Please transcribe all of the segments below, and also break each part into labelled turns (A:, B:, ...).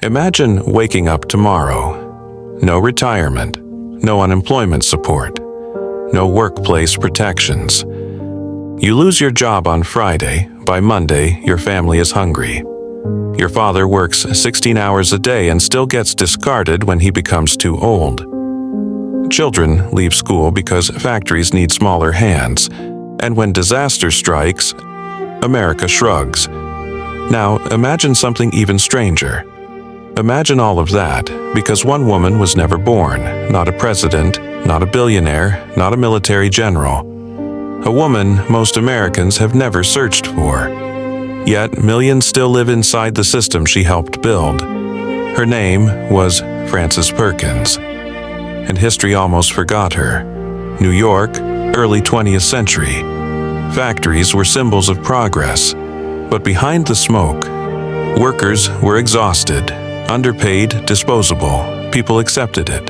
A: Imagine waking up tomorrow. No retirement, no unemployment support, no workplace protections. You lose your job on Friday. By Monday, your family is hungry. Your father works 16 hours a day and still gets discarded when he becomes too old. Children leave school because factories need smaller hands, and when disaster strikes, America shrugs. Now, imagine something even stranger. Imagine all of that because one woman was never born, not a president, not a billionaire, not a military general. A woman most Americans have never searched for. Yet millions still live inside the system she helped build. Her name was Frances Perkins, and history almost forgot her. New York, early 20th century. Factories were symbols of progress, but behind the smoke, workers were exhausted, underpaid, disposable. People accepted it,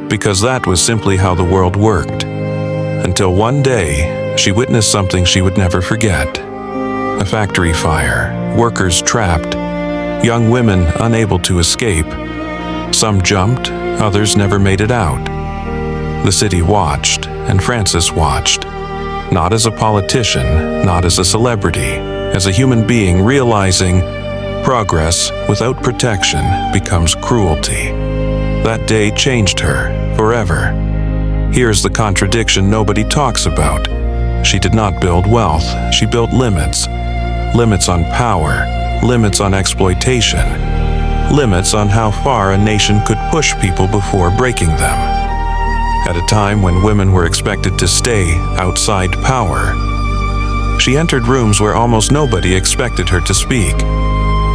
A: because that was simply how the world worked. Until one day, she witnessed something she would never forget. A factory fire, workers trapped, young women unable to escape. Some jumped, others never made it out. The city watched, and Frances watched. Not as a politician, not as a celebrity, as a human being realizing progress without protection becomes cruelty. That day changed her forever. Here's the contradiction nobody talks about. She did not build wealth, she built limits. Limits on power, limits on exploitation, limits on how far a nation could push people before breaking them. At a time when women were expected to stay outside power, she entered rooms where almost nobody expected her to speak.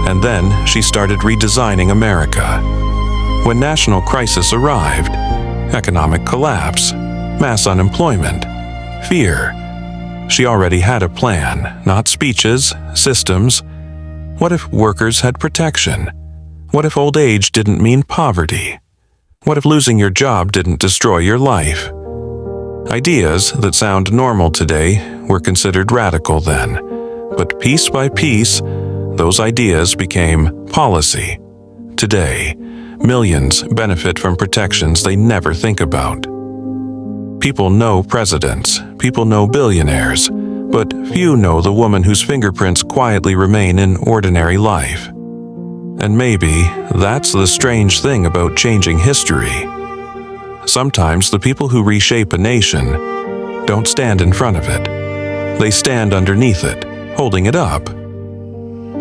A: And then she started redesigning America. When national crisis arrived, economic collapse, mass unemployment, fear, she already had a plan, not speeches, systems. What if workers had protection? What if old age didn't mean poverty? What if losing your job didn't destroy your life? Ideas that sound normal today were considered radical then, but piece by piece, those ideas became policy. Today, millions benefit from protections they never think about. People know presidents, people know billionaires, but few know the woman whose fingerprints quietly remain in ordinary life. And maybe that's the strange thing about changing history. Sometimes the people who reshape a nation don't stand in front of it. They stand underneath it, holding it up.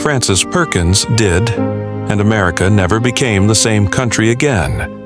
A: Frances Perkins did, and America never became the same country again.